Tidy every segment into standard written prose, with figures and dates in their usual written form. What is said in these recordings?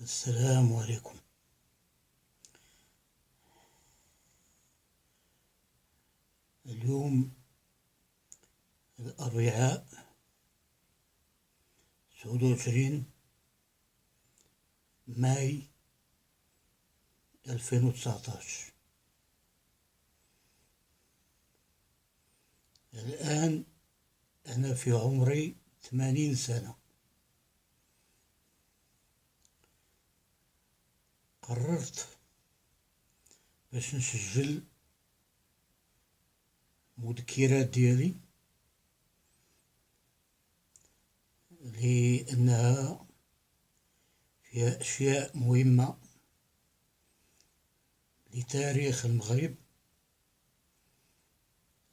السلام عليكم. اليوم الأربعاء 29 ماي 2019. الآن أنا في عمري 80 سنة. قررت باش نسجل مذكرات ديالي لأنها فيها أشياء مهمة لتاريخ المغرب،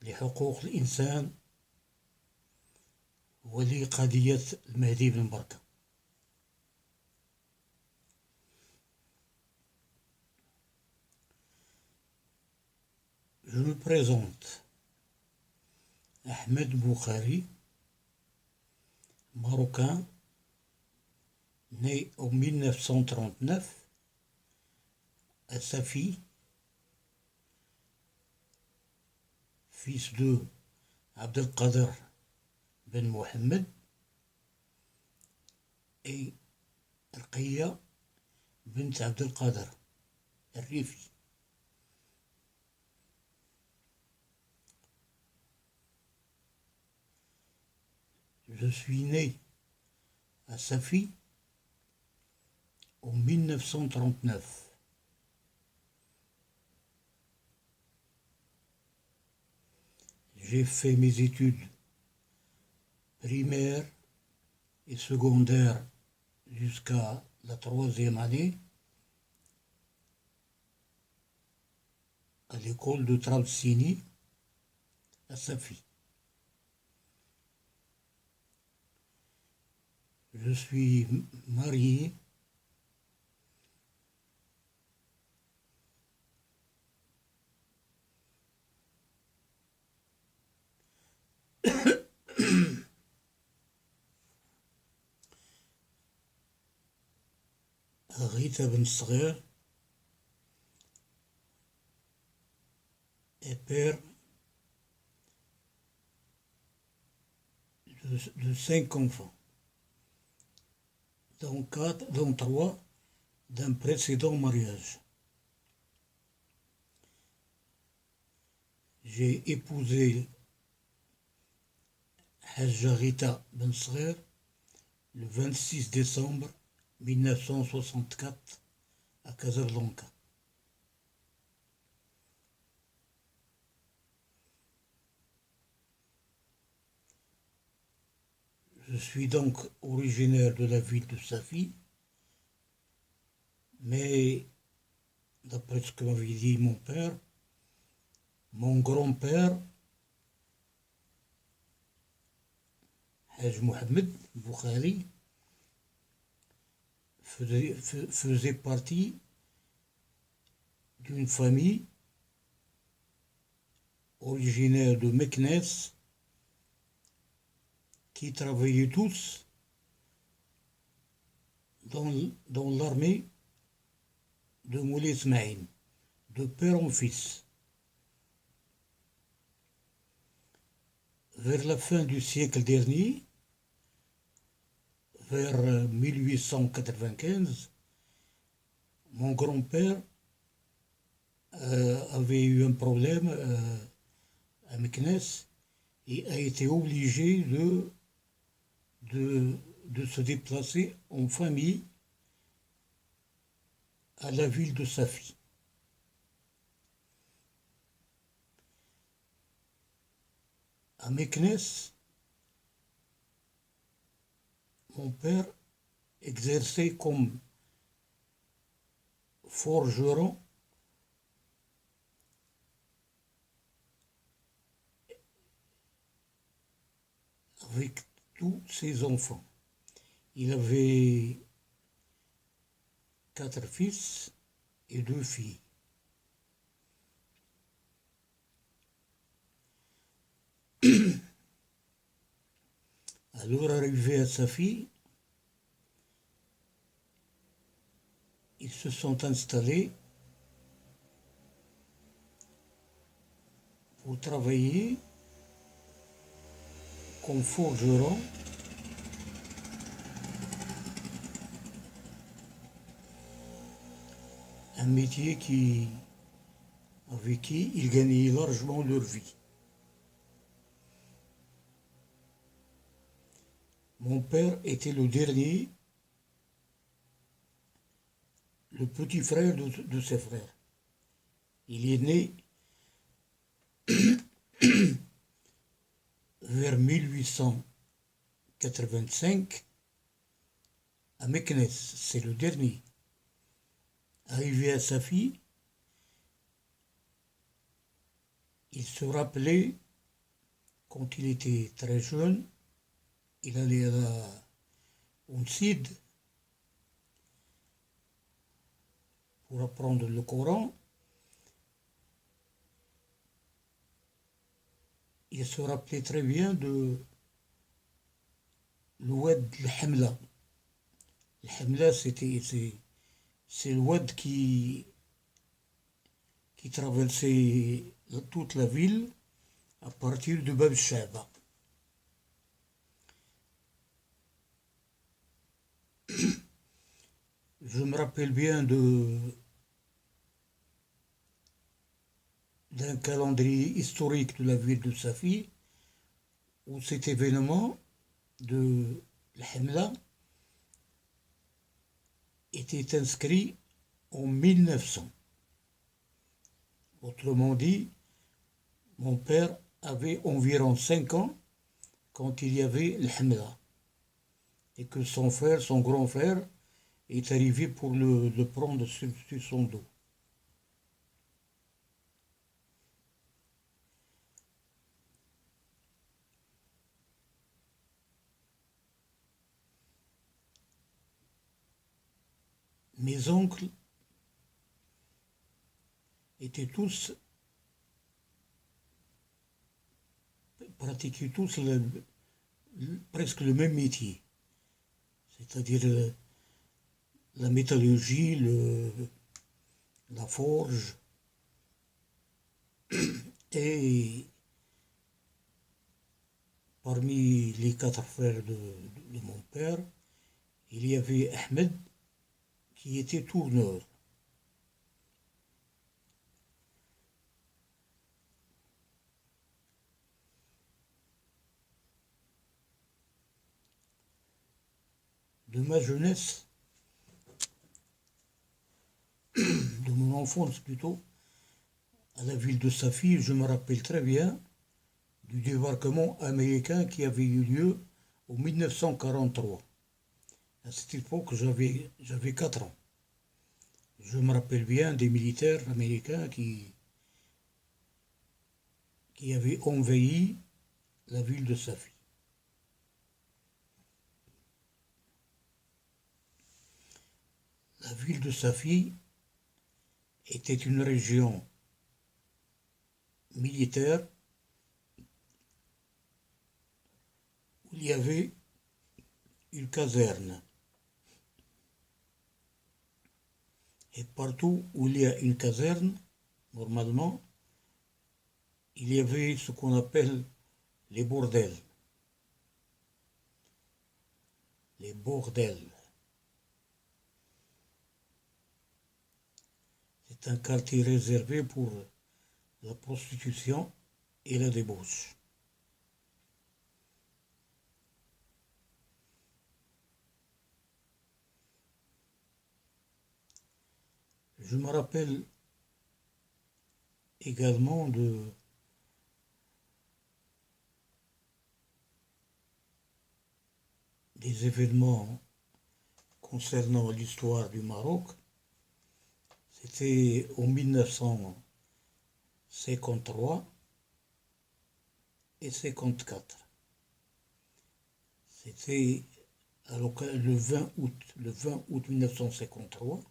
لحقوق الإنسان، ولقضية المهدي بن بركة. Je me présente. Ahmed Boukhari, marocain, né en 1939 à Safi, fils de Abdelkader Ben Mohamed et Rqiyya bint Abdelkader Rifi. Je suis né à Safi en 1939. J'ai fait mes études primaires et secondaires jusqu'à la 3e année à l'école de Trabzini à Safi. Je suis marié à Rita Ben Sgher et père de 5 enfants, dont 3 d'un précédent mariage. J'ai épousé Hajja Rita Ben Sgher le 26 décembre 1964 à Casablanca. Je suis donc originaire de la ville de Safi, mais d'après ce que m'avait dit mon père, mon grand-père, Haj Mohamed Boukhari, faisait partie d'une famille originaire de Meknès qui travaillaient tous dans l'armée de Moulay Ismaïl, de père en fils. Vers la fin du siècle dernier, vers 1895, mon grand-père avait eu un problème à Meknès et a été obligé de se déplacer en famille à la ville de Safi. À Meknès, mon père exerçait comme forgeron avec tous ses enfants. Il avait 4 fils et 2 filles. À leur arrivée à Safi, ils se sont installés pour travailler comme forgerons un métier avec qui ils gagnaient largement leur vie. Mon père était le dernier, le petit frère de ses frères. Il est né vers 1885 à Meknès, c'est le dernier. Arrivé à sa fille, il se rappelait quand il était très jeune, il allait à la Onsid pour apprendre le Coran. Il se rappelait très bien de l'oued al-Hamla. Le c'est l'oued qui traversait toute la ville à partir de Bab Shaba. Je me rappelle bien d'un calendrier historique de la ville de Safi où cet événement de l'Hamla était inscrit en 1900. Autrement dit, mon père avait environ 5 ans quand il y avait l'Hamla et que son frère, son grand frère, est arrivé pour le prendre sur son dos. Mes oncles étaient tous, pratiquaient tous presque le même métier, c'est-à-dire la métallurgie, la forge, et parmi les 4 frères de mon père, il y avait Ahmed qui était tourneur. De ma jeunesse, de mon enfance plutôt, à la ville de Safi, je me rappelle très bien du débarquement américain qui avait eu lieu en 1943. À cette époque, j'avais 4 ans. Je me rappelle bien des militaires américains qui avaient envahi la ville de Safi. La ville de Safi était une région militaire où il y avait une caserne. Et partout où il y a une caserne, normalement, il y avait ce qu'on appelle les bordels. Les bordels. C'est un quartier réservé pour la prostitution et la débauche. Je me rappelle également des événements concernant l'histoire du Maroc. C'était en 1953 et 54. C'était le 20 août 1953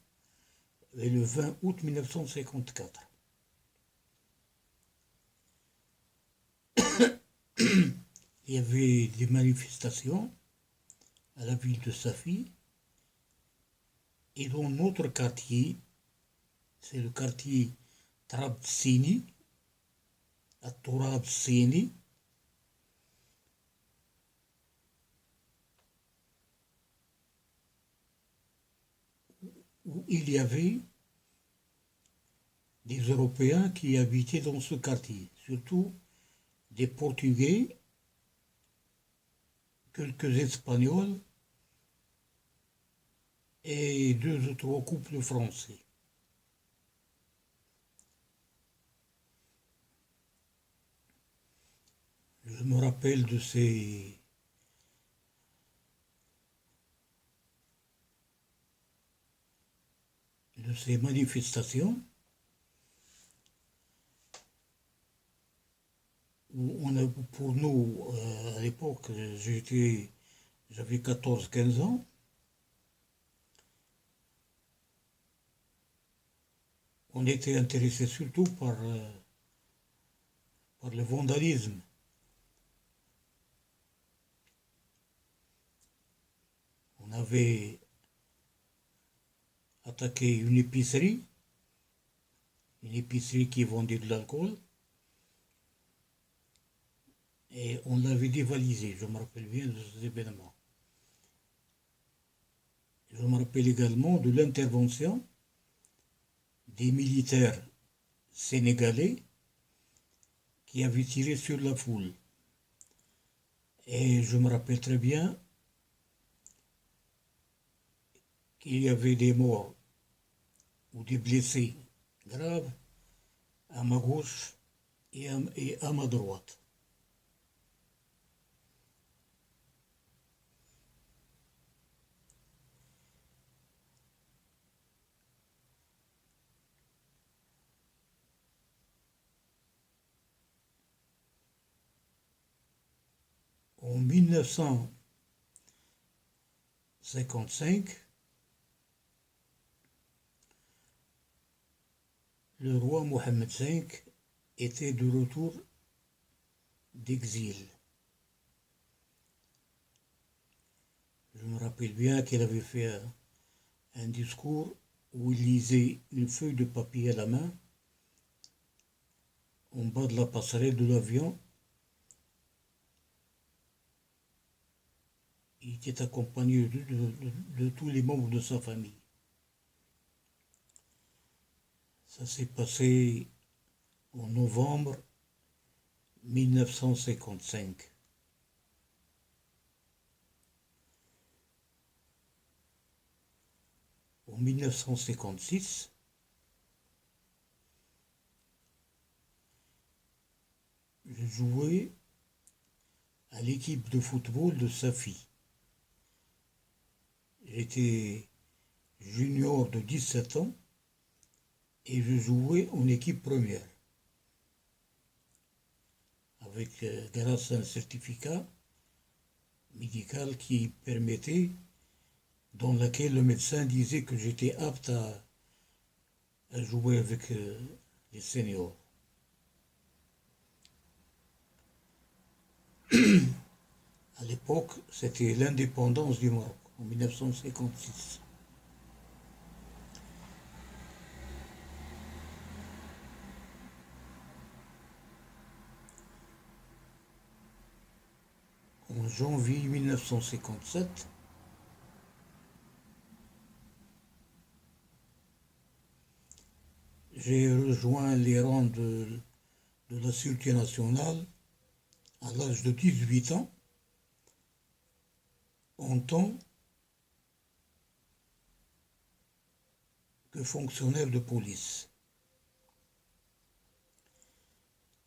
et le 20 août 1954. Il y avait des manifestations à la ville de Safi Et dans notre quartier, c'est le quartier Trabzini, à Trabzini, où il y avait des Européens qui habitaient dans ce quartier, surtout des Portugais, quelques Espagnols et deux ou trois couples français. Je me rappelle de ces manifestations où pour nous, à l'époque, j'avais 14-15 ans. On était intéressé surtout par le vandalisme. On avait attaqué une épicerie qui vendait de l'alcool, et on l'avait dévalisé. Je me rappelle bien de ces événements. Je me rappelle également de l'intervention des militaires sénégalais qui avaient tiré sur la foule. Et je me rappelle très bien qu'il y avait des morts ou des blessés graves à ma gauche et à ma droite. En 1955, le roi Mohammed V était de retour d'exil. Je me rappelle bien qu'il avait fait un discours où il lisait une feuille de papier à la main en bas de la passerelle de l'avion. Il était accompagné de tous les membres de sa famille. Ça s'est passé en novembre 1955. En 1956, je jouais à l'équipe de football de Safi. J'étais junior de 17 ans et je jouais en équipe première avec grâce à un certificat médical qui permettait, dans lequel le médecin disait que j'étais apte à jouer avec les seniors. À l'époque, c'était l'indépendance du Maroc, en 1956. En janvier 1957, j'ai rejoint les rangs de la Sûreté nationale à l'âge de 18 ans, en tant que fonctionnaire de police.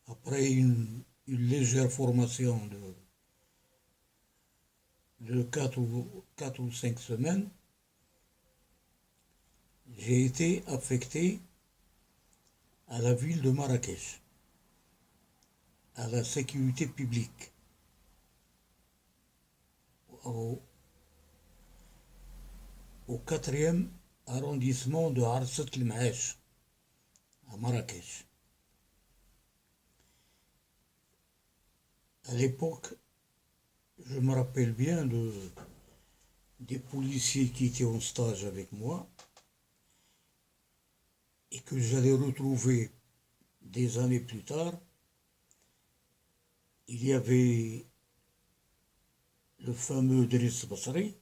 Après une légère formation de 4 ou 5 semaines, j'ai été affecté à la ville de Marrakech, à la sécurité publique, au 4e arrondissement de Arsat el-Ma'ash, à Marrakech. À l'époque, je me rappelle bien des policiers qui étaient en stage avec moi, et que j'allais retrouver des années plus tard, il y avait le fameux Driss Basri,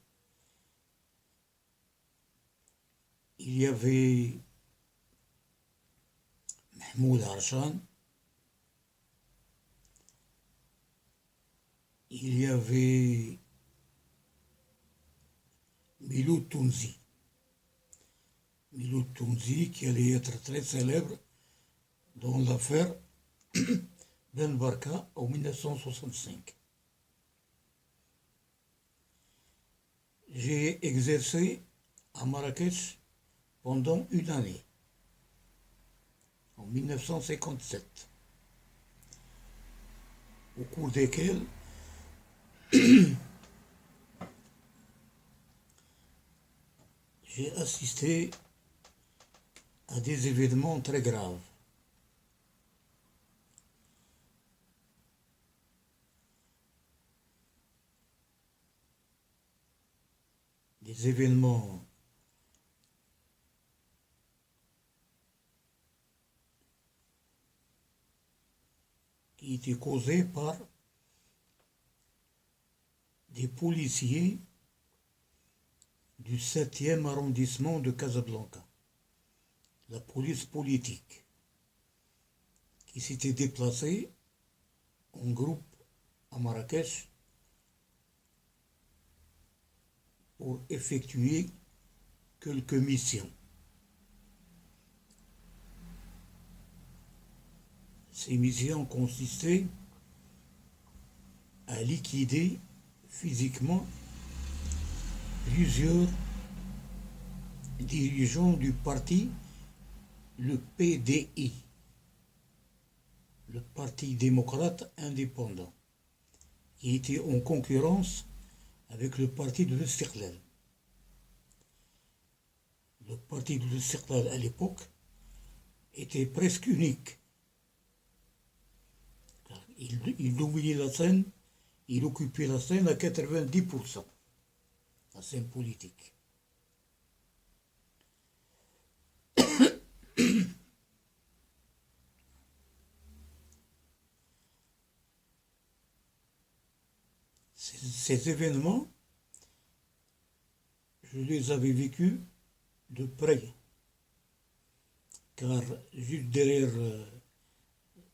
il y avait Mahmoud Harshan, il y avait Miloud Tounzi. Miloud Tounzi qui allait être très célèbre dans l'affaire Ben Barka en 1965. J'ai exercé à Marrakech pendant une année, en 1957, au cours desquels j'ai assisté à des événements très graves. Des événements qui étaient causés par des policiers du 7e arrondissement de Casablanca, la police politique, qui s'était déplacée en groupe à Marrakech pour effectuer quelques missions. Ces missions consistaient à liquider physiquement plusieurs dirigeants du parti, le PDI, le Parti démocrate indépendant, qui était en concurrence avec le parti de l'Istiqlal. Le parti de l'Istiqlal à l'époque était presque unique. Car il dominait la scène, il occupait la scène à 90%, la scène politique. Ces événements, je les avais vécus de près, car juste derrière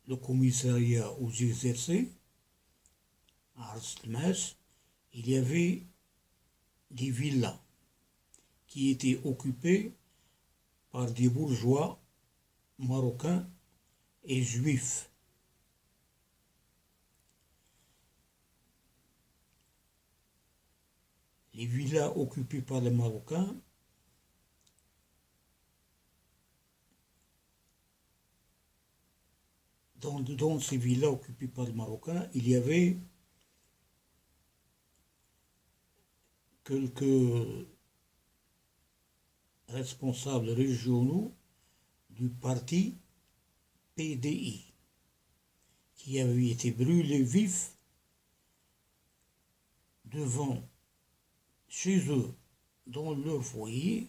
le commissariat où j'exerçais, à Ars-Lmash, il y avait des villas qui étaient occupées par des bourgeois marocains et juifs. Les villas occupées par les Marocains dans ces villas occupées par les Marocains, il y avait quelques responsables régionaux du parti PDI qui avaient été brûlés vifs devant chez eux, dans leur foyer,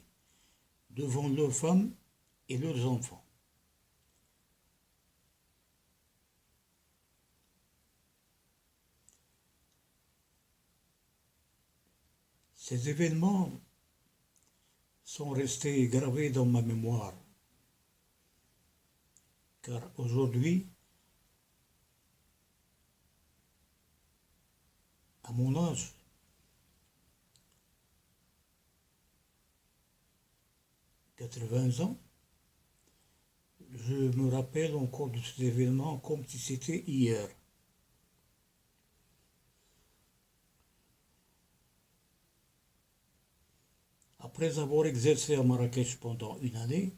devant leurs femmes et leurs enfants. Ces événements sont restés gravés dans ma mémoire, car aujourd'hui, à mon âge, « 80 ans, je me rappelle encore de ces événements comme si c'était hier. Après avoir exercé à Marrakech pendant une année,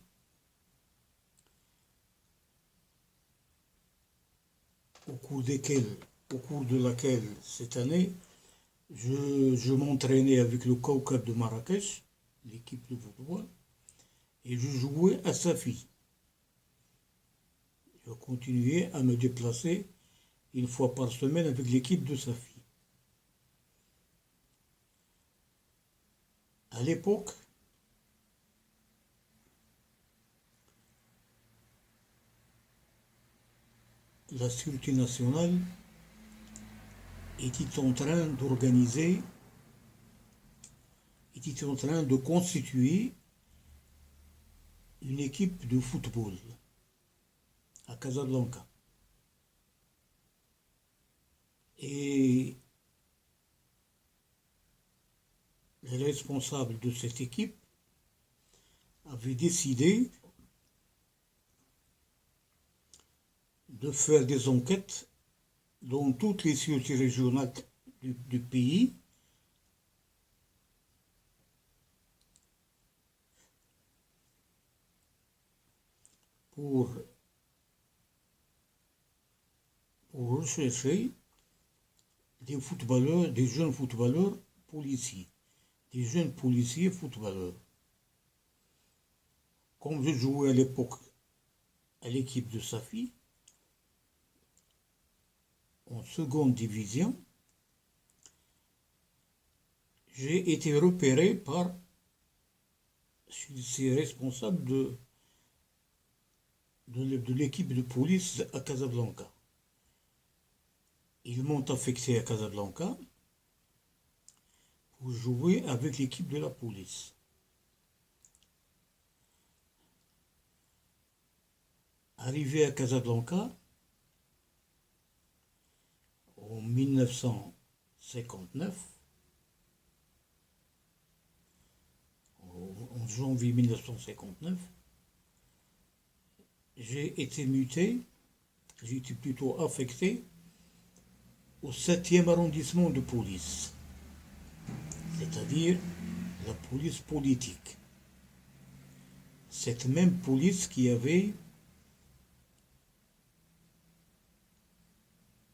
au cours de laquelle cette année, je m'entraînais avec le Kawkab de Marrakech, l'équipe de football, et je jouais à Safi. Je continuais à me déplacer une fois par semaine avec l'équipe de Safi. À l'époque, la sécurité nationale était en train d'organiser, était en train de constituer une équipe de football à Casablanca. Et les responsables de cette équipe avaient décidé de faire des enquêtes dans toutes les cités régionales du pays pour rechercher des footballeurs, des jeunes footballeurs policiers, des jeunes policiers footballeurs. Comme je jouais à l'époque à l'équipe de Safi, en seconde division, j'ai été repéré par ces responsables de l'équipe de police à Casablanca. Ils m'ont affecté à Casablanca pour jouer avec l'équipe de la police. Arrivé à Casablanca, en 1959, en janvier 1959, j'ai été muté, j'ai été plutôt affecté au 7e arrondissement de police, c'est-à-dire la police politique. Cette même police qui avait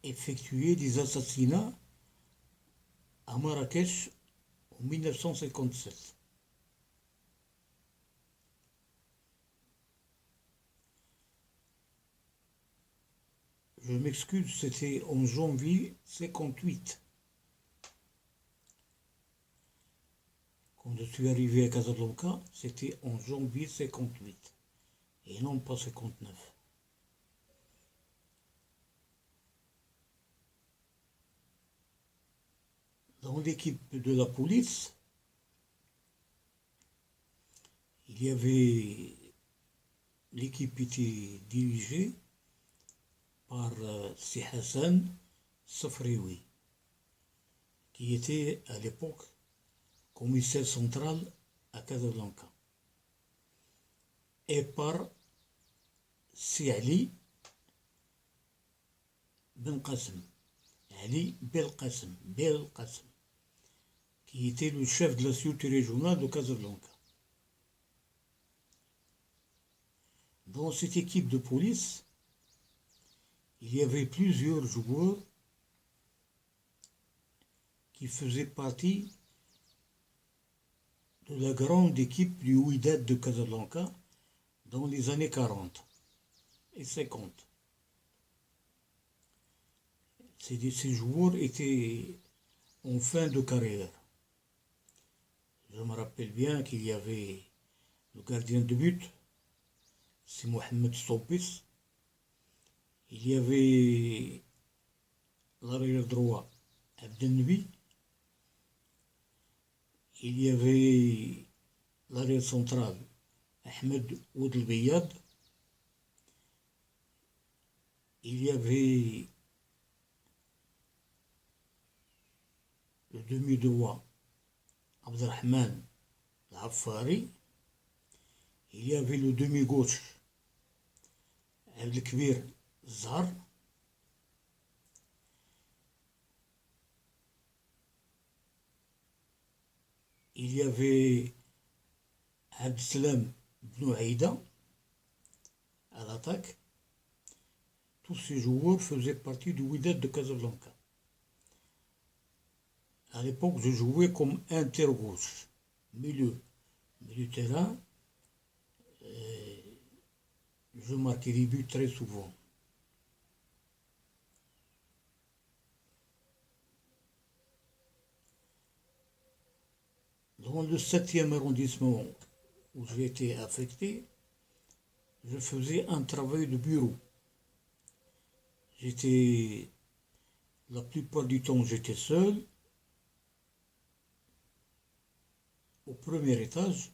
effectué des assassinats à Marrakech en 1957. Je m'excuse, c'était en janvier 58. Quand je suis arrivé à Casablanca, c'était en janvier 58 et non pas 59. Dans l'équipe de la police, l'équipe était dirigée par Si Hassan Safrioui, qui était à l'époque commissaire central à Casablanca, et par Si Ali Ben Qassem, Ali Belqassem, qui était le chef de la sécurité régionale de Casablanca. Dans cette équipe de police, il y avait plusieurs joueurs qui faisaient partie de la grande équipe du Wydad de Casablanca dans les années 40 et 50. Ces joueurs étaient en fin de carrière. Je me rappelle bien qu'il y avait le gardien de but, c'est Mohamed Soubis. Il y avait l'arrière droit, Abdelnabi. Il y avait l'arrière central, Ahmed Oudelbeyad. Il y avait le demi-droit, Abdelrahman Al-Affari. Il y avait le demi-gauche, Abdelkbir Zahar. Il y avait Abdeslam Ben Aïda à l'attaque. Tous ces joueurs faisaient partie du Wydad de Casablanca. À l'époque, je jouais comme inter-gauche, milieu terrain. Je marquais des buts très souvent. Dans le 7e arrondissement où j'ai été affecté, je faisais un travail de bureau. J'étais, la plupart du temps, j'étais seul, au premier étage,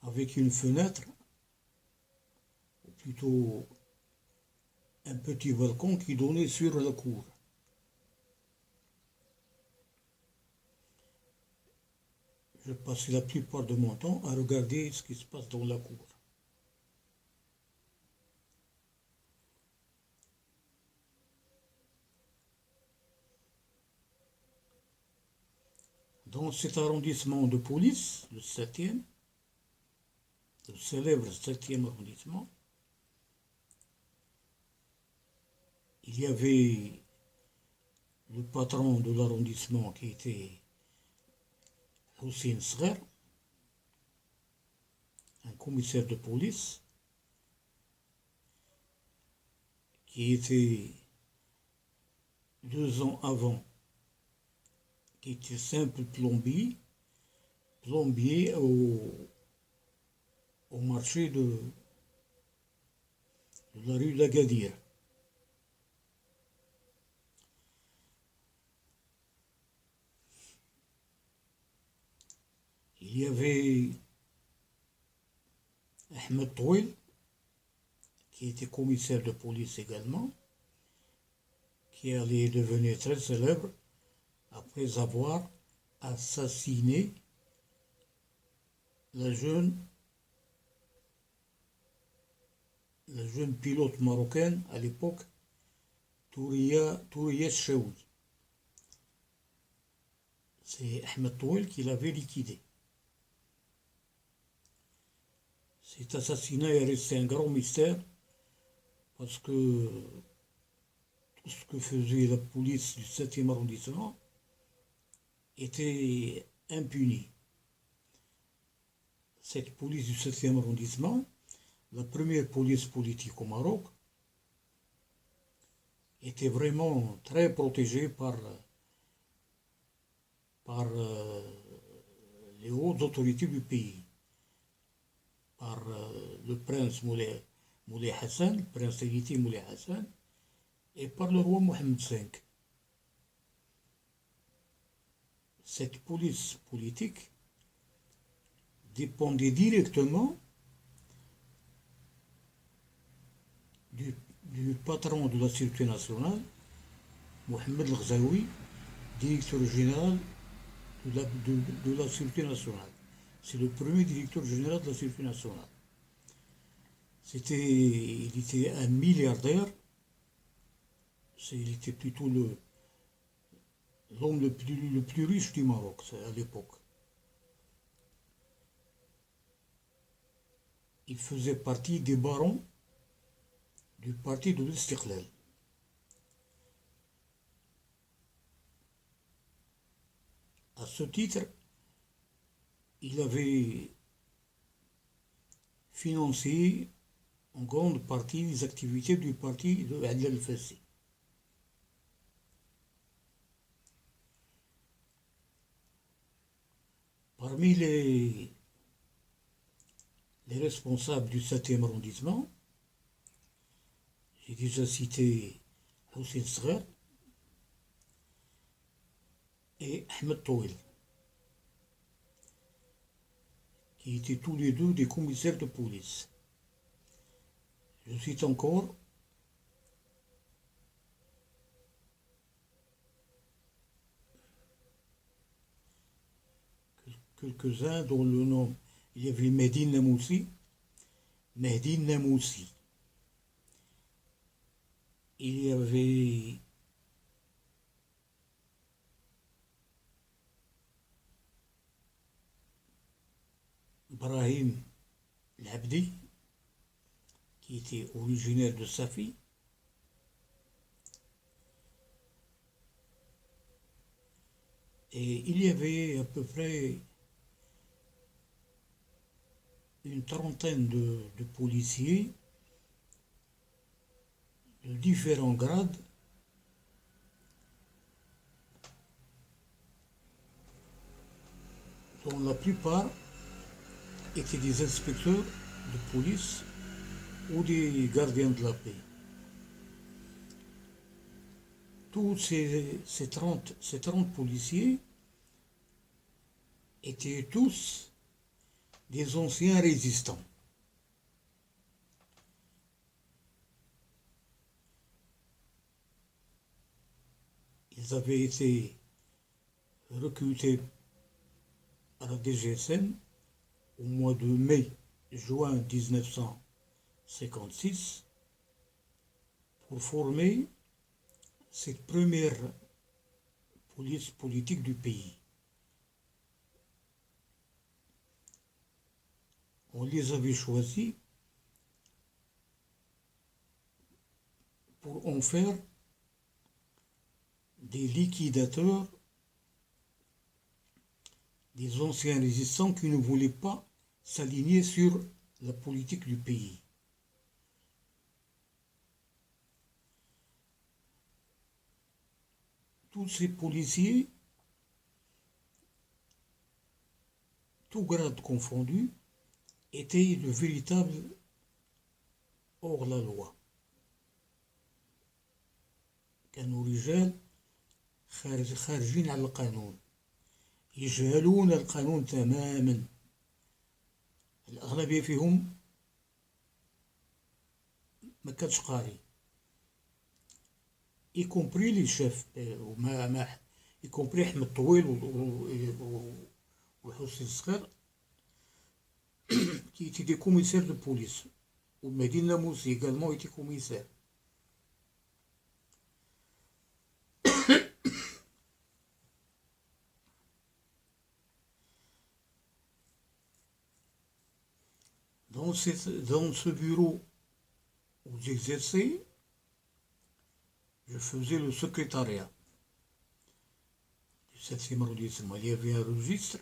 avec une fenêtre, ou plutôt un petit balcon qui donnait sur la cour. Je passais la plupart de mon temps à regarder ce qui se passe dans la cour. Dans cet arrondissement de police, le 7e, le célèbre 7e arrondissement, il y avait le patron de l'arrondissement qui était Hussein Srer, un commissaire de police, qui était 2 ans avant, qui était simple plombier au marché de la rue d'Agadir. Il y avait Ahmed Touil, qui était commissaire de police également, qui allait devenir très célèbre après avoir assassiné la jeune pilote marocaine à l'époque, Touria Chaoui. C'est Ahmed Touil qui l'avait liquidé. Cet assassinat est resté un grand mystère parce que tout ce que faisait la police du 7e arrondissement était impuni. Cette police du 7e arrondissement, la première police politique au Maroc, était vraiment très protégée par les hautes autorités du pays, par le prince Moulay Hassan, le prince héritier Moulay Hassan, et par le roi Mohammed V. Cette police politique dépendait directement du patron de la Sécurité nationale, Mohamed El-Ghzaoui, directeur général de la Sécurité nationale. C'est le premier directeur général de la Sécurité nationale. Il était un milliardaire, il était plutôt l'homme le plus riche du Maroc à l'époque. Il faisait partie des barons du parti de l'Istiqlal. À ce titre, il avait financé en grande partie les activités du parti de Ali al-Fassi. Parmi les responsables du 7e arrondissement, j'ai déjà cité Hussein Srer et Ahmed Touil, qui étaient tous les deux des commissaires de police. Je cite encore quelques-uns dont le nom, il y avait Mehdi Namoussi, il y avait Brahim Labdi, qui était originaire de Safi, et il y avait à peu près une trentaine de policiers de différents grades dont la plupart étaient des inspecteurs de police ou des gardiens de la paix. tous ces 30 policiers étaient tous des anciens résistants. Ils avaient été recrutés à la DGSN au mois de mai-juin 1956 pour former cette première police politique du pays. On les avait choisis pour en faire des liquidateurs des anciens résistants qui ne voulaient pas s'aligner sur la politique du pays. Tous ces policiers, tous grades confondus, étaient de véritables hors-la-loi. كانوا رجال خارجين على القانون، يجهلون القانون تماما. الأغلبية فيهم ما كانش قاري، y compris les chefs y compris أحمد طويل وحسين الصغير qui étaient des commissaires de police. Ou Medina Moussi également était commissaire. Dans ce bureau où j'exerçais, je faisais le secrétariat du 7e arrondissement. Il y avait un registre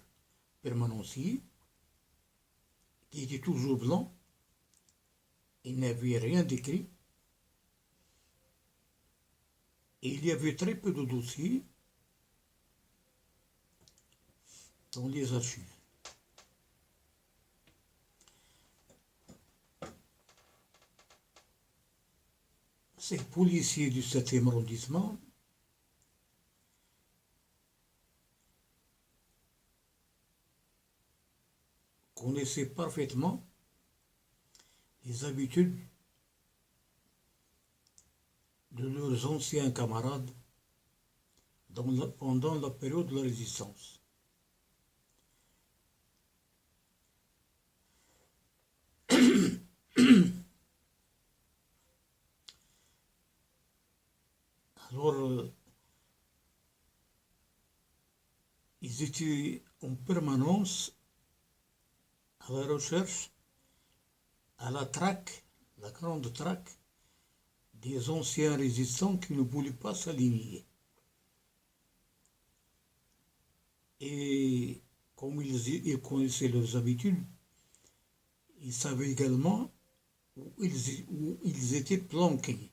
permanencier qui était toujours blanc. Il n'y avait rien d'écrit. Et il y avait très peu de dossiers dans les archives. Ces policiers du 7e arrondissement connaissaient parfaitement les habitudes de leurs anciens camarades pendant la période de la résistance. Alors, ils étaient en permanence à la recherche, à la traque, la grande traque des anciens résistants qui ne voulaient pas s'aligner. Et comme ils connaissaient leurs habitudes, ils savaient également où ils étaient planqués.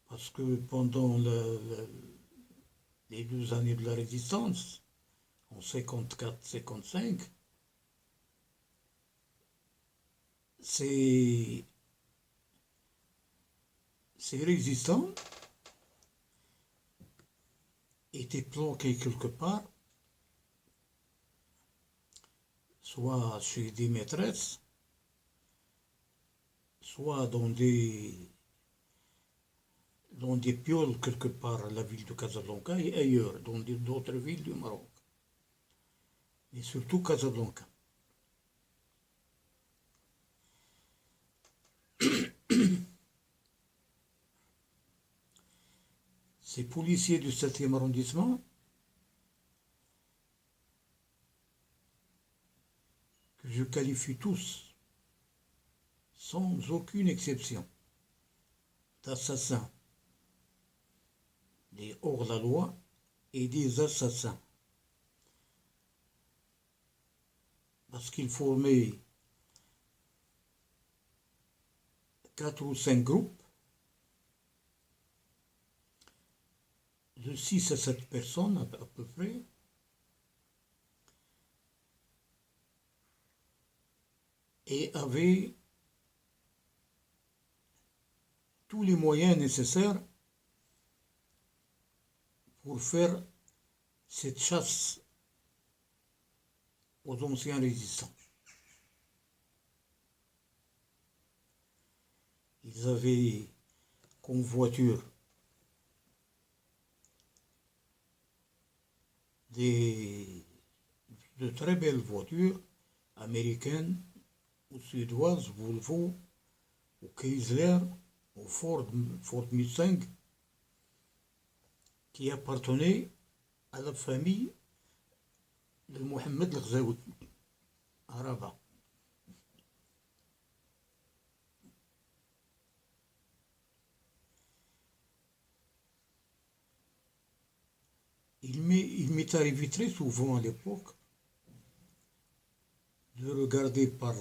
Parce que pendant les 2 années de la résistance, en 54-55, ces résistants étaient planqués quelque part, soit chez des maîtresses, soit dans des pioles quelque part à la ville de Casablanca et ailleurs, dans d'autres villes du Maroc. Et surtout Casablanca. Ces policiers du 7e arrondissement, que je qualifie tous, sans aucune exception, d'assassins, des hors-la-loi et des assassins. Parce qu'ils formaient 4 ou 5 groupes de 6 à 7 personnes à peu près, et avaient tous les moyens nécessaires pour faire cette chasse aux anciens résistants. Ils avaient comme voiture de très belles voitures américaines ou suédoises, Volvo, ou Chrysler, ou Ford Mustang, qui appartenaient à la famille de Mohamed el-Ghzaoui, à Rabat. Il m'est arrivé très souvent à l'époque de regarder par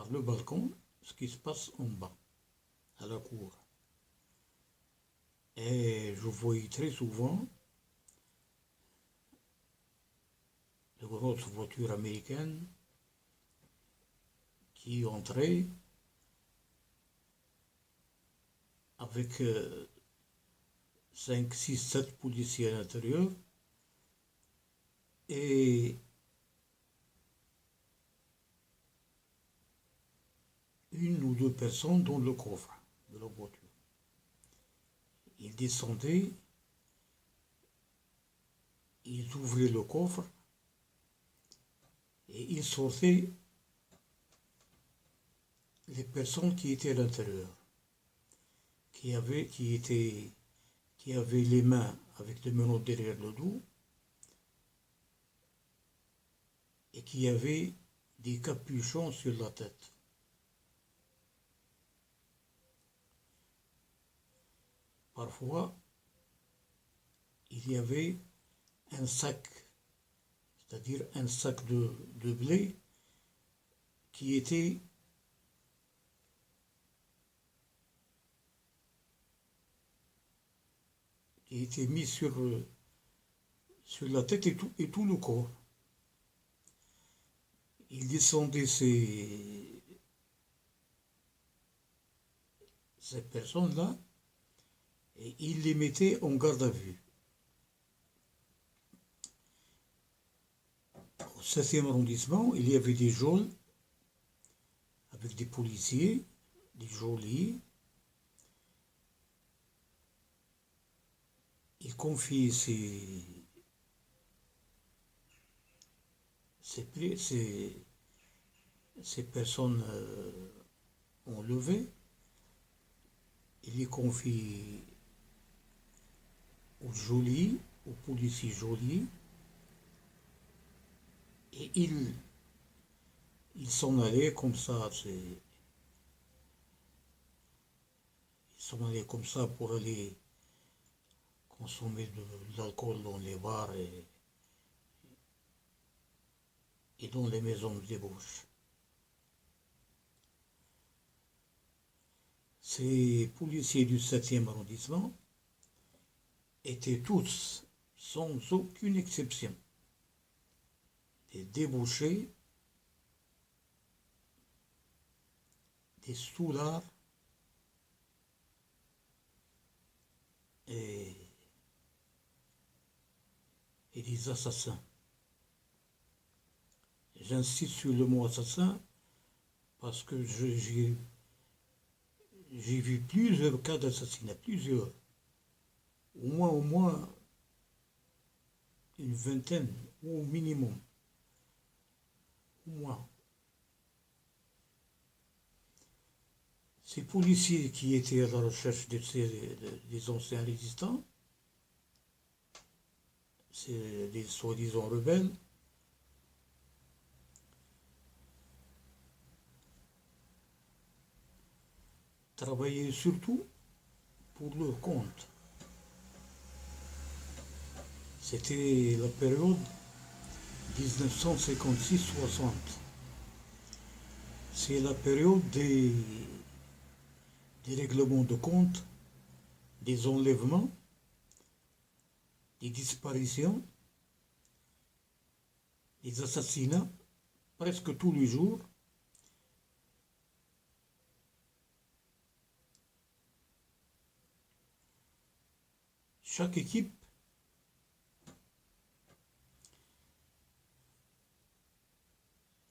le balcon ce qui se passe en bas, à la cour. Et je voyais très souvent de grosses voitures américaines qui entraient avec 5, 6, 7 policiers à l'intérieur et une ou deux personnes dans le coffre de la voiture. Ils descendaient, ils ouvraient le coffre et ils sortaient les personnes qui étaient à l'intérieur, qui avaient les mains avec les menottes derrière le dos et qui avaient des capuchons sur la tête. Parfois, il y avait un sac, c'est-à-dire un sac de blé qui était mis sur la tête et tout le corps. Il descendait ces personnes-là et il les mettait en garde à vue. Au 7e arrondissement, il y avait des geôles avec des policiers, des geôliers. Il confiait ces personnes enlevées, il les confie aux geôliers, aux policiers geôliers, et il s'en allait comme ça, ils s'en allaient comme ça pour aller consommer de l'alcool dans les bars et dans les maisons de débauche. Ces policiers du 7e arrondissement étaient tous, sans aucune exception, des débauchés, des soulards et des assassins. J'insiste sur le mot assassin parce que j'ai vu plusieurs cas d'assassinat, plusieurs. Au moins une vingtaine, au minimum. Au moins. Ces policiers qui étaient à la recherche des anciens résistants, c'est des soi-disant rebelles, travaillaient surtout pour leur compte. C'était la période 1956-60. C'est la période des règlements de compte, des enlèvements, des disparitions, des assassinats, presque tous les jours. chaque équipe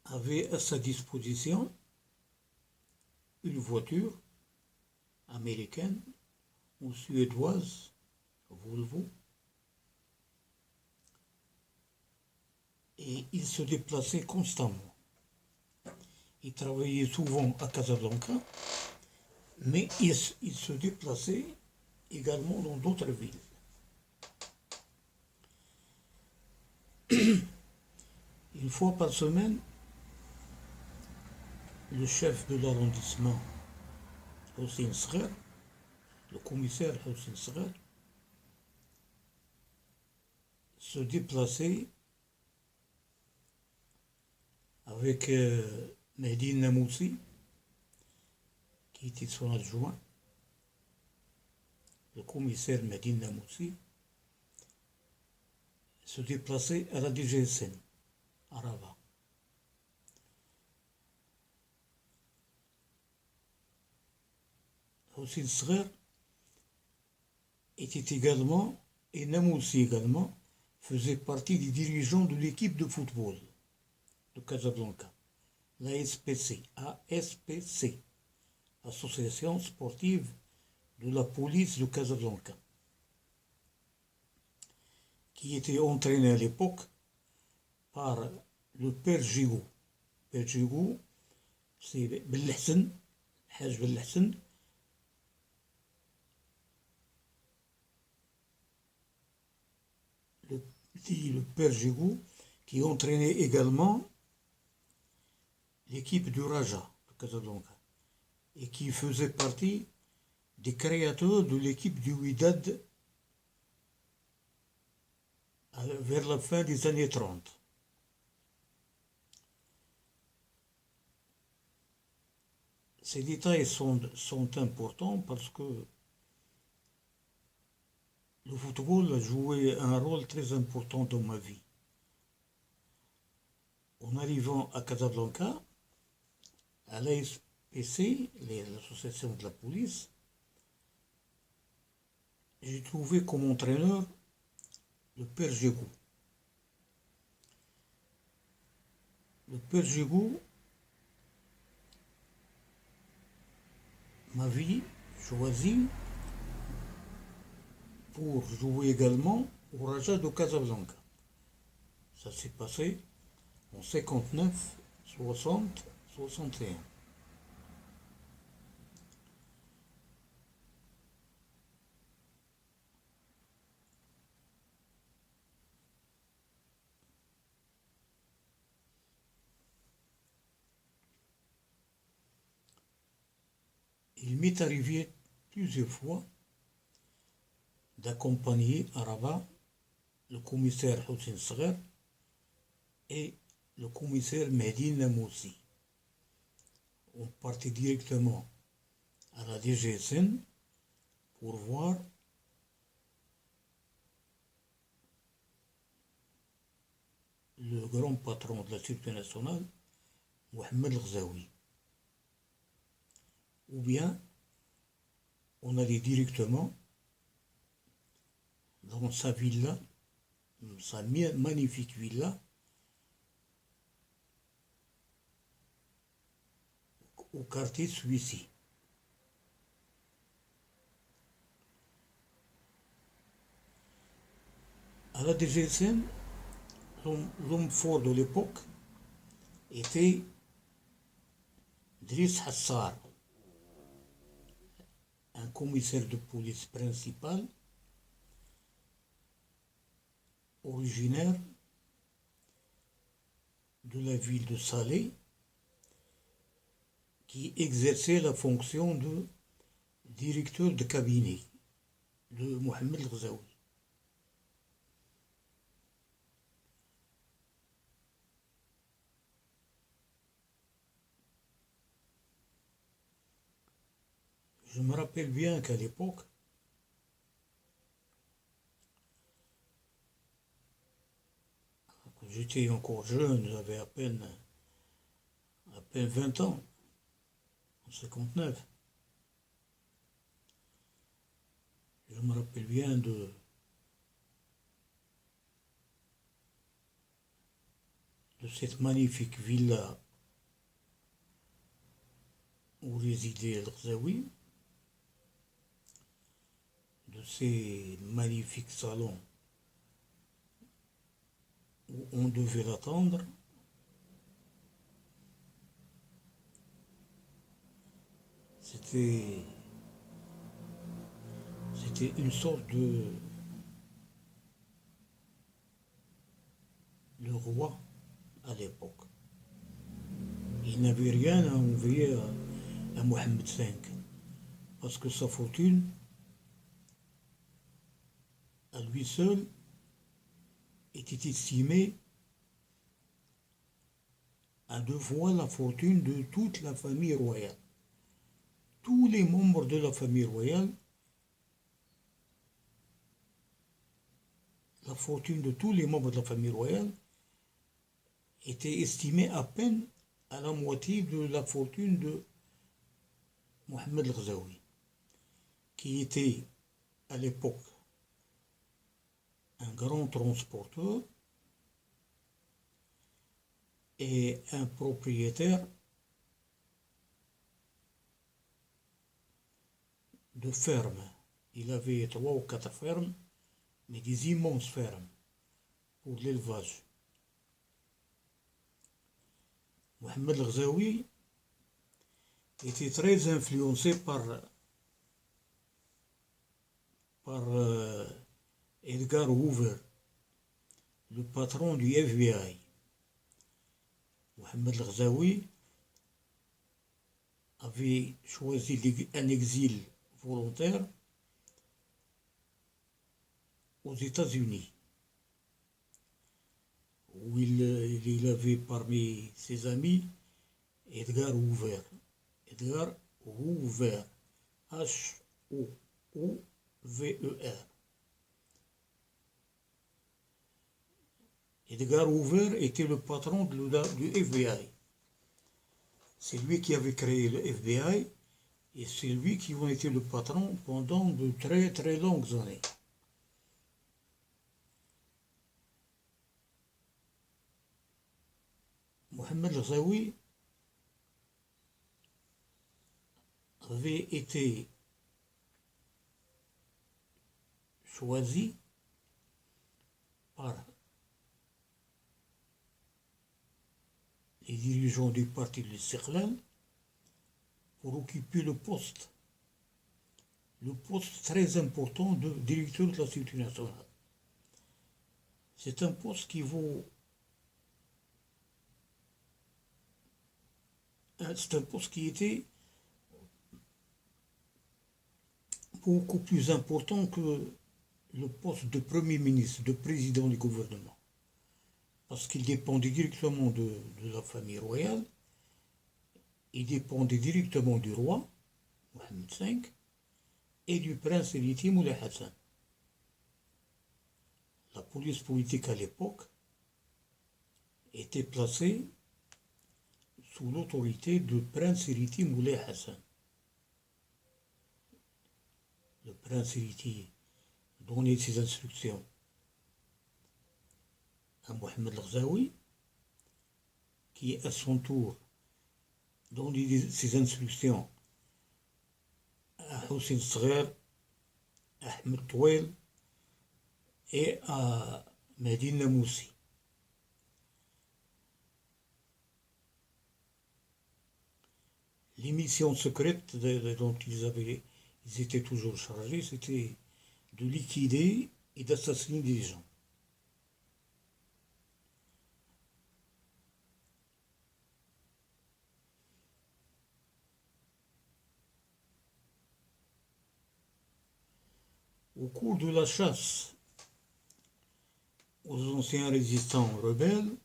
avait à sa disposition une voiture américaine ou suédoise, Volvo, et ils se déplaçaient constamment. Ils travaillaient souvent à Casablanca, mais ils se déplaçaient également dans d'autres villes. Une fois par semaine, le chef de l'arrondissement, Hossein Sghar, le commissaire Hossein Sghar, se déplaçait avec Mehdi Namoussi, qui était son adjoint. Le commissaire Mehdi Namoussi se déplaçait à la DGSN, à Rabat. Hossein Sghar était également, et Namoussi également, faisait partie des dirigeants de l'équipe de football de Casablanca, l'ASPC, Association sportive de la police de Casablanca, qui était entraîné à l'époque par le père Gigou. Père Gigou, c'est Belhassan, Haj Belhassan, le père Gigou, qui entraînait également l'équipe du Raja de Casablanca et qui faisait partie des créateurs de l'équipe du Wydad vers la fin des années 30. Ces détails sont importants parce que le football a joué un rôle très important dans ma vie. En arrivant à Casablanca, à l'ASPC, l'association de la police, j'ai trouvé comme entraîneur le père Gigou. Le père Gigou m'avait choisi pour jouer également au Raja de Casablanca. Ça s'est passé en 59, 60, 61. Il m'est arrivé plusieurs fois d'accompagner à Rabat le commissaire Hossein Sghar et le commissaire Mehdi Namoussi. On partait directement à la DGSN pour voir le grand patron de la sécurité nationale, Mohamed Ghzaoui. Ou bien on allait directement dans sa villa, sa magnifique villa, au quartier Suissi. À la DGSN, l'homme fort de l'époque était Driss Hassar, un commissaire de police principal originaire de la ville de Salé, qui exerçait la fonction de directeur de cabinet de Mohamed Ghzaoui. Je me rappelle bien qu'à l'époque, quand j'étais encore jeune, j'avais à peine 20 ans, en 59. Je me rappelle bien de de cette magnifique villa où résidait El-Ghazaoui, de ces magnifiques salons où on devait l'attendre. C'était une sorte de le roi à l'époque. Il n'avait rien à envier à Mohammed V, parce que sa fortune, à lui seul, était estimée à 2 fois la fortune de toute la famille royale. Tous les membres de la famille royale, la fortune de tous les membres de la famille royale était estimée à peine à la moitié de la fortune de Mohammed El-Ghazaoui, qui était à l'époque un grand transporteur et un propriétaire de fermes. Il avait 3 ou 4 fermes, mais des immenses fermes pour l'élevage. Mohammed El-Ghazaoui était très influencé par Edgar Hoover, le patron du FBI. Mohammed El-Ghazaoui avait choisi un exil volontaire aux États-Unis, où il avait parmi ses amis Edgar Hoover. Edgar Hoover, H-O-O-V-E-R. Edgar Hoover était le patron du FBI. C'est lui qui avait créé le FBI et c'est lui qui en était le patron pendant de très très longues années. Mohammed El-Ghazaoui avait été choisi par les dirigeants du parti de l'Istiqlal pour occuper le poste très important de directeur de la sécurité nationale. C'est un poste qui vaut... C'est un poste qui était beaucoup plus important que le poste de Premier ministre, de président du gouvernement. Parce qu'il dépendait directement de la famille royale, il dépendait directement du roi, Mohammed V, et du prince héritier Moulay Hassan. La police politique à l'époque était placée sous l'autorité du prince héritier Moulay Hassan. Le prince héritier donnait ses instructions à Mohammed El-Ghazaoui, qui à son tour donnait ses instructions à Hussein Sghir, à Ahmed Touel et à Medina Moussi. Les missions secrètes dont ils étaient toujours chargés, c'était de liquider et d'assassiner des gens. Au cours de la chasse aux anciens résistants rebelles,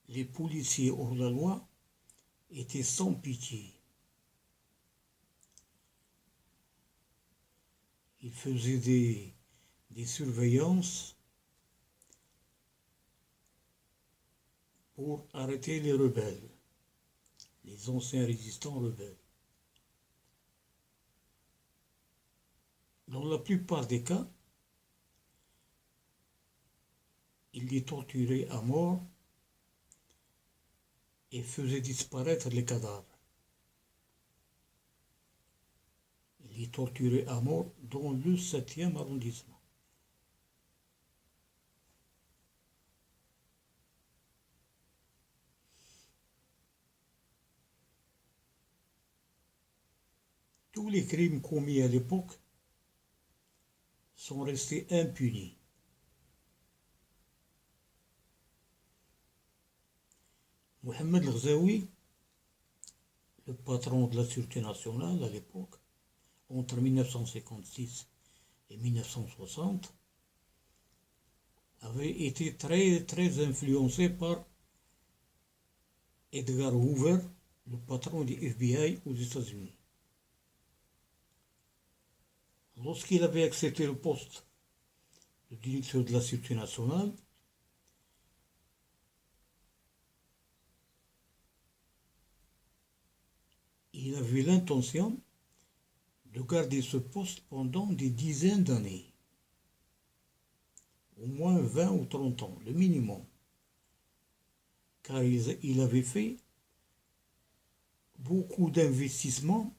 les policiers hors la loi étaient sans pitié. Ils faisaient des surveillances pour arrêter les rebelles. les anciens résistants rebelles. Dans la plupart des cas, il les torturait à mort et faisait disparaître les cadavres. Il les torturait à mort dans le 7e arrondissement. Tous les crimes commis à l'époque sont restés impunis. Mohamed Ghzaoui, le patron de la Sûreté nationale à l'époque, entre 1956 et 1960, avait été très influencé par Edgar Hoover, le patron du FBI aux États-Unis. Lorsqu'il avait accepté le poste de directeur de la Sûreté nationale, il avait l'intention de garder ce poste pendant des dizaines d'années, au moins 20 ou 30 ans, le minimum, car il avait fait beaucoup d'investissements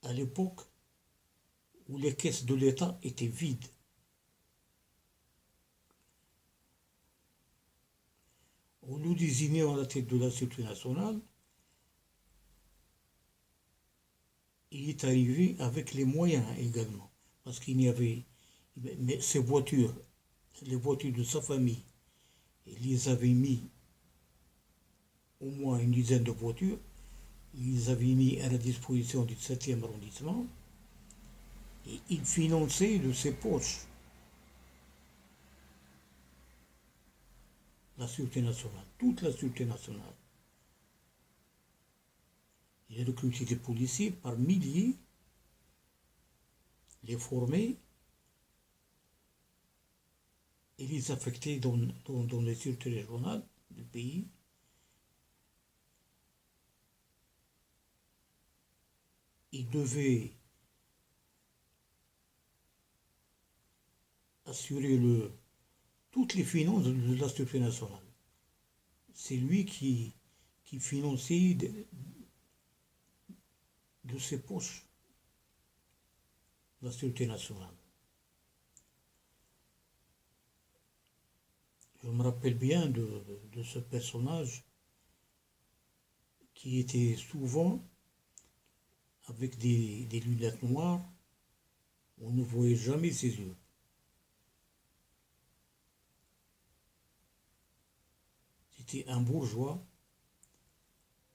à l'époque où les caisses de l'État étaient vides. On le désignait à la tête de la Sûreté nationale, il est arrivé avec les moyens également, parce qu'il n'y avait, mais ses voitures, les voitures de sa famille, il les avait mis au moins une dizaine de voitures, il les avait mis à la disposition du 7e arrondissement, et il finançait de ses poches la Sûreté nationale, toute la Sûreté nationale. Il recrutait des policiers par milliers, les formait et les affectait dans les sûretés régionales du pays. Il devait assurer toutes les finances de la Sûreté nationale. C'est lui qui finançait de ses poches la Sûreté nationale. Je me rappelle bien de ce personnage qui était souvent avec des lunettes noires, on ne voyait jamais ses yeux. C'était un bourgeois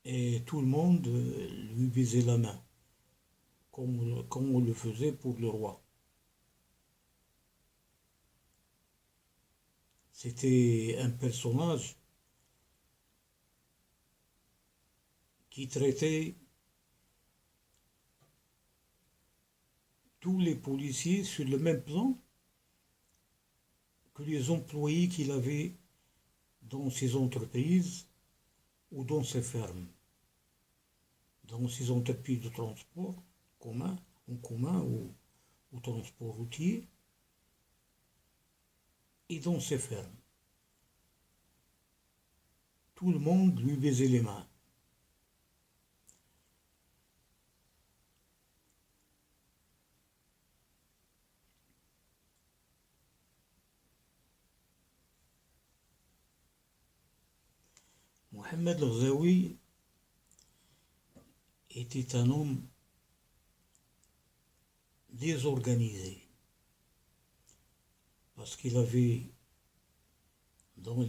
et tout le monde lui baisait la main, comme on le faisait pour le roi. C'était un personnage qui traitait tous les policiers sur le même plan que les employés qu'il avait dans ses entreprises ou dans ses fermes, dans ses entreprises de transport en commun ou transport routier, et dans ses fermes. Tout le monde lui baisait les mains. Mohamed Ghzaoui était un homme désorganisé parce qu'il avait dans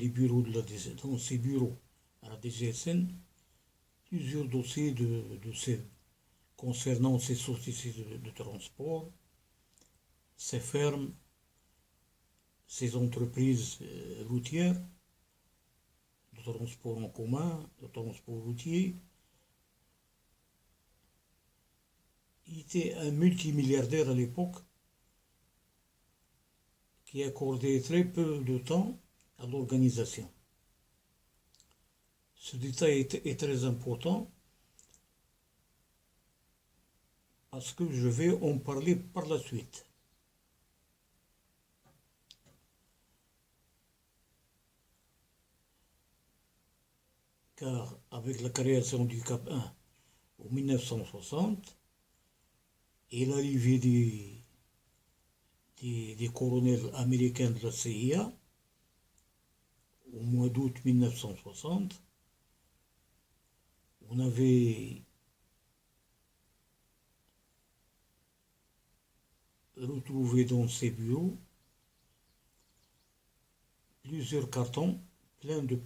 ses bureaux à la DGSN plusieurs dossiers concernant ses sociétés de transport, ses fermes, ses entreprises routières, de transport en commun, de transport routier. Il était un multimilliardaire à l'époque qui accordait très peu de temps à l'organisation. Ce détail est très important parce que je vais en parler par la suite. Car avec la création du Cap 1 en 1960 et l'arrivée des colonels américains de la CIA au mois d'août 1960, on avait retrouvé dans ces bureaux plusieurs cartons pleins de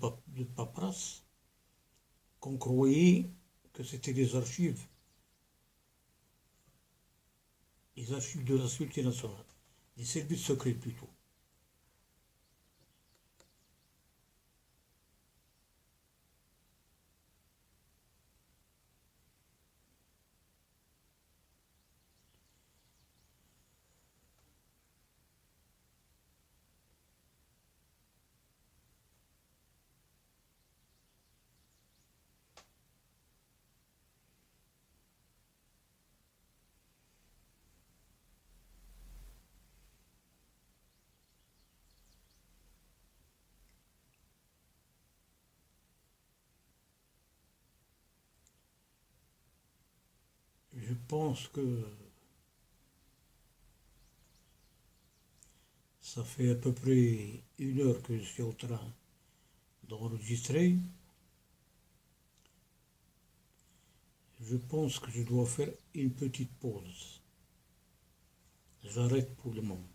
paperasse qu'on croyait que c'était les archives de la Sûreté nationale, des services secrets plutôt. Je pense que ça fait à peu près 1 heure que je suis en train d'enregistrer. Je pense que je dois faire une petite pause. J'arrête pour le moment.